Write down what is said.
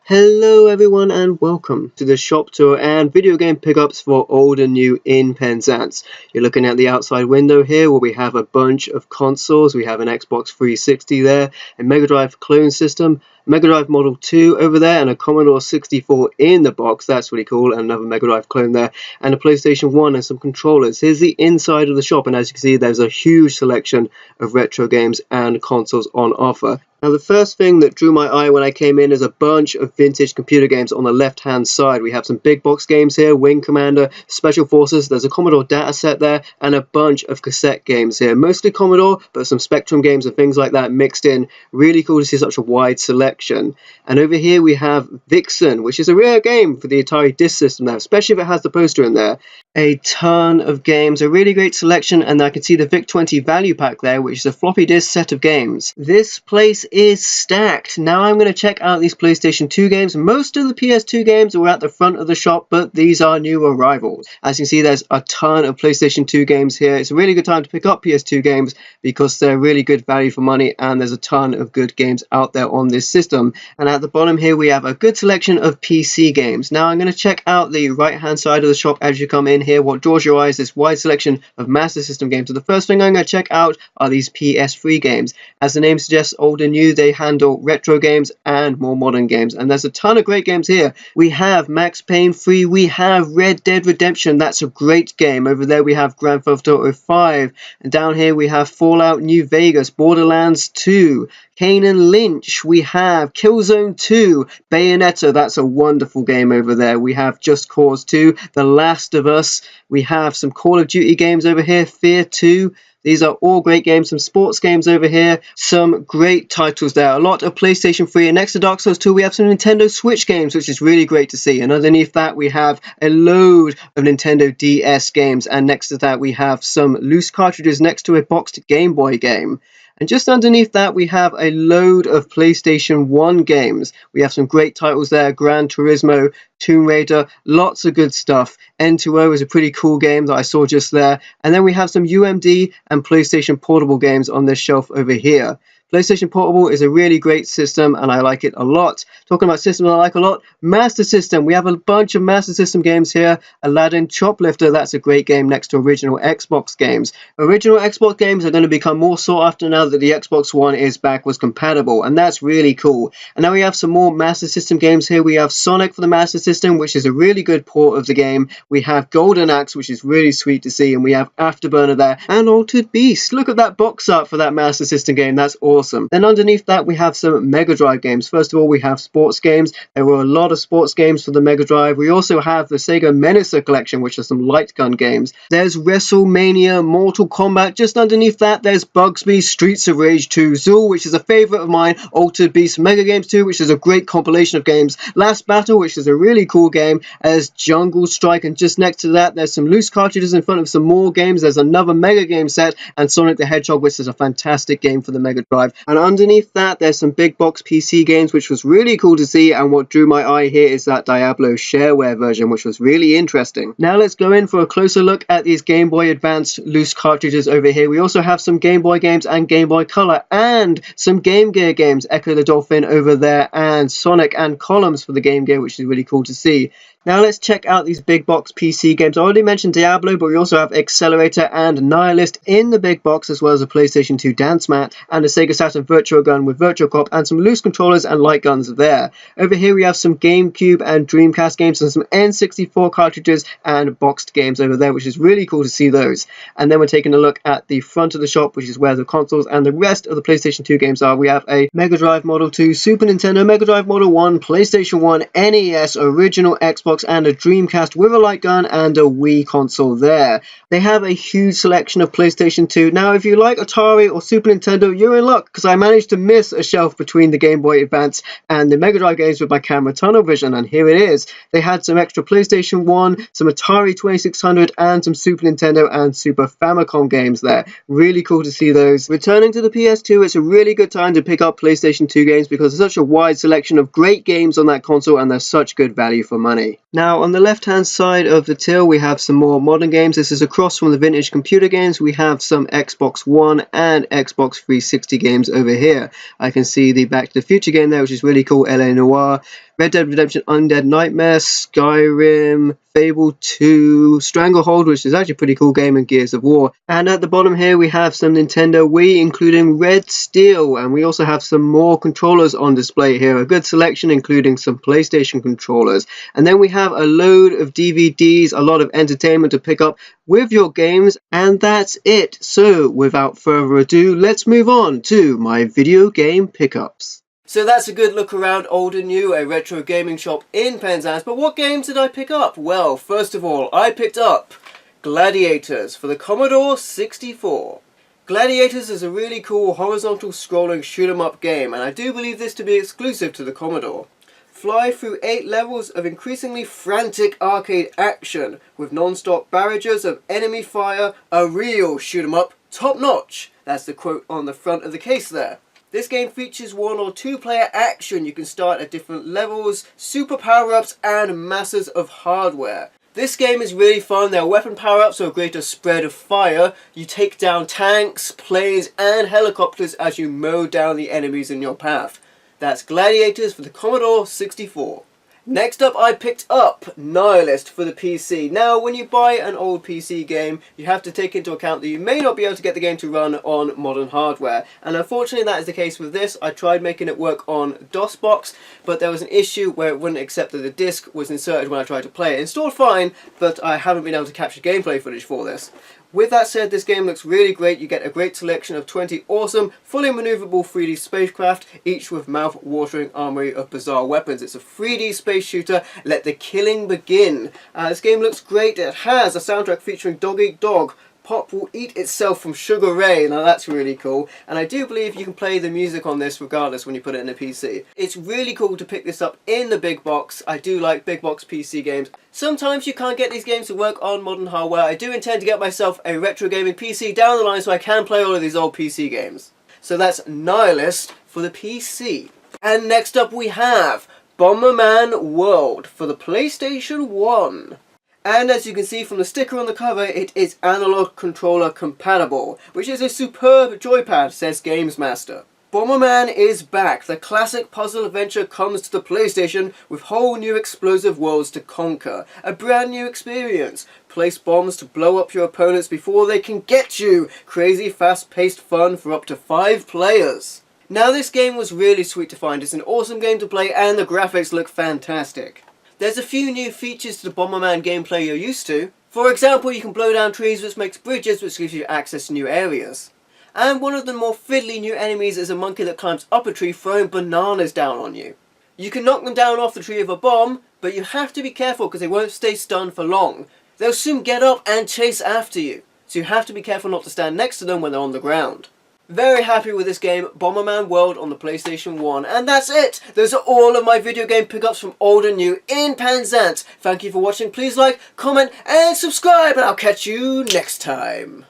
Hello everyone and welcome to the shop tour and video game pickups for old and new in Penzance. You're looking at the outside window here where we have a bunch of consoles. We have an Xbox 360 there, a Mega Drive clone system, Mega Drive Model 2 over there, and a Commodore 64 in the box. That's really cool. And another Mega Drive clone there, and a PlayStation 1 and some controllers. Here's the inside of the shop, and as you can see, there's a huge selection of retro games and consoles on offer. Now, the first thing that drew my eye when I came in is a bunch of vintage computer games on the left-hand side. We have some big box games here, Wing Commander, Special Forces, there's a Commodore dataset there, and a bunch of cassette games here. Mostly Commodore, but some Spectrum games and things like that mixed in. Really cool to see such a wide selection. And over here we have Vixen, which is a rare game for the Atari Disk System now, especially if it has the poster in there. A ton of games, a really great selection, and I can see the VIC-20 value pack there, which is a floppy disk set of games. This place is stacked. Now I'm going to check out these PlayStation 2 games. Most of the PS2 games were at the front of the shop, but these are new arrivals. As you can see, there's a ton of PlayStation 2 games here. It's a really good time to pick up PS2 games because they're really good value for money, and there's a ton of good games out there on this system. And at the bottom here, we have a good selection of PC games. Now I'm going to check out the right-hand side of the shop as you come in here. What draws your eyes is this wide selection of Master System games. So the first thing I'm going to check out are these PS3 games. As the name suggests, old and new, they handle retro games and more modern games, and there's a ton of great games here. We have Max Payne 3, we have Red Dead Redemption, that's a great game. Over there we have Grand Theft Auto 5, and down here we have Fallout New Vegas, Borderlands 2, Kane and Lynch, we have Killzone 2, Bayonetta, that's a wonderful game over there. We have Just Cause 2, The Last of Us, we have some Call of Duty games over here, Fear 2. These are all great games, some sports games over here, some great titles there, a lot of PlayStation 3, and next to Dark Souls 2 we have some Nintendo Switch games, which is really great to see, and underneath that we have a load of Nintendo DS games, and next to that we have some loose cartridges next to a boxed Game Boy game. And just underneath that, we have a load of PlayStation 1 games. We have some great titles there, Gran Turismo, Tomb Raider, lots of good stuff. N2O is a pretty cool game that I saw just there. And then we have some UMD and PlayStation Portable games on this shelf over here. PlayStation Portable is a really great system, and I like it a lot. Talking about systems I like a lot, Master System. We have a bunch of Master System games here. Aladdin Choplifter, that's a great game next to original Xbox games. Original Xbox games are going to become more sought after now that the Xbox One is backwards compatible, and that's really cool. And now we have some more Master System games here. We have Sonic for the Master System, which is a really good port of the game. We have Golden Axe, which is really sweet to see, and we have Afterburner there, and Altered Beast. Look at that box art for that Master System game, that's awesome. Then underneath that we have some Mega Drive games. First of all, we have sports games. There were a lot of sports games for the Mega Drive. We also have the Sega Menacer collection, which are some light gun games. There's WrestleMania, Mortal Kombat. Just underneath that there's Bugsby, Streets of Rage 2, Zool, which is a favorite of mine, Altered Beast, Mega Games 2, which is a great compilation of games, Last Battle, which is a really cool game, as Jungle Strike, and just next to that there's some loose cartridges in front of some more games. There's another Mega Game set, and Sonic the Hedgehog, which is a fantastic game for the Mega Drive. And underneath that there's some big box PC games, which was really cool to see, and what drew my eye here is that Diablo shareware version, which was really interesting. Now let's go in for a closer look at these Game Boy Advance loose cartridges over here. We also have some Game Boy games and Game Boy Color, and some Game Gear games, Echo the Dolphin over there, and Sonic and Columns for the Game Gear, which is really cool to see. Now let's check out these big box PC games. I already mentioned Diablo, but we also have Accelerator and Nihilist in the big box, as well as a PlayStation 2 Dance Mat and a Sega Saturn Virtua Gun with Virtua Cop and some loose controllers and light guns there. Over here we have some GameCube and Dreamcast games and some N64 cartridges and boxed games over there, which is really cool to see those. And then we're taking a look at the front of the shop, which is where the consoles and the rest of the PlayStation 2 games are. We have a Mega Drive Model 2, Super Nintendo, Mega Drive Model 1, PlayStation 1, NES, original Xbox, and a Dreamcast with a light gun and a Wii console there. They have a huge selection of PlayStation 2. Now if you like Atari or Super Nintendo, you're in luck, because I managed to miss a shelf between the Game Boy Advance and the Mega Drive games with my camera tunnel vision, and here it is. They had some extra PlayStation 1, some Atari 2600, and some Super Nintendo and Super Famicom games there. Really cool to see those. Returning to the PS2, it's a really good time to pick up PlayStation 2 games because there's such a wide selection of great games on that console, and they're such good value for money. Now on the left hand side of the till we have some more modern games. This is across from the vintage computer games. We have some Xbox One and Xbox 360 games over here. I can see the Back to the Future game there, which is really cool, LA Noire, Red Dead Redemption Undead Nightmare, Skyrim, Fable 2, Stranglehold, which is actually a pretty cool game, and Gears of War. And at the bottom here we have some Nintendo Wii, including Red Steel, and we also have some more controllers on display here. A good selection, including some PlayStation controllers. And then we have a load of DVDs, a lot of entertainment to pick up with your games, and that's it. So without further ado, let's move on to my video game pickups. So that's a good look around old and new, a retro gaming shop in Penzance. But what games did I pick up? Well, first of all, I picked up Gladiators for the Commodore 64. Gladiators is a really cool horizontal scrolling shoot 'em up game, and I do believe this to be exclusive to the Commodore. Fly through 8 levels of increasingly frantic arcade action with non-stop barrages of enemy fire, a real shoot 'em up, top notch. That's the quote on the front of the case there. This game features 1 or 2 player action. You can start at different levels, super power-ups and masses of hardware. This game is really fun. There are weapon power-ups or a greater spread of fire. You take down tanks, planes and helicopters as you mow down the enemies in your path. That's Gladiators for the Commodore 64. Next up, I picked up Nihilist for the PC. Now, when you buy an old PC game, you have to take into account that you may not be able to get the game to run on modern hardware. And unfortunately, that is the case with this. I tried making it work on DOSBox, but there was an issue where it wouldn't accept that the disc was inserted when I tried to play it. It installed fine, but I haven't been able to capture gameplay footage for this. With that said, this game looks really great. You get a great selection of 20 awesome, fully maneuverable 3D spacecraft, each with mouth-watering armory of bizarre weapons. It's a 3D space shooter. Let the killing begin. This game looks great. It has a soundtrack featuring Dog Eat Dog, Pop Will Eat Itself from Sugar Ray. Now that's really cool. And I do believe you can play the music on this regardless when you put it in a PC. It's really cool to pick this up in the big box. I do like big box PC games. Sometimes you can't get these games to work on modern hardware. I do intend to get myself a retro gaming PC down the line so I can play all of these old PC games. So that's Nihilist for the PC. And next up we have Bomberman World for the PlayStation 1. And as you can see from the sticker on the cover, it is analog controller compatible, which is a superb joypad, says Games Master. Bomberman is back. The classic puzzle adventure comes to the PlayStation with whole new explosive worlds to conquer. A brand new experience. Place bombs to blow up your opponents before they can get you. Crazy fast-paced fun for up to 5 players. Now this game was really sweet to find. It's an awesome game to play and the graphics look fantastic. There's a few new features to the Bomberman gameplay you're used to. For example, you can blow down trees, which makes bridges, which gives you access to new areas. And one of the more fiddly new enemies is a monkey that climbs up a tree throwing bananas down on you. You can knock them down off the tree with a bomb, but you have to be careful because they won't stay stunned for long. They'll soon get up and chase after you, so you have to be careful not to stand next to them when they're on the ground. Very happy with this game, Bomberman World on the PlayStation 1. And that's it! Those are all of my video game pickups from old and new in Penzance. Thank you for watching. Please like, comment and subscribe, and I'll catch you next time.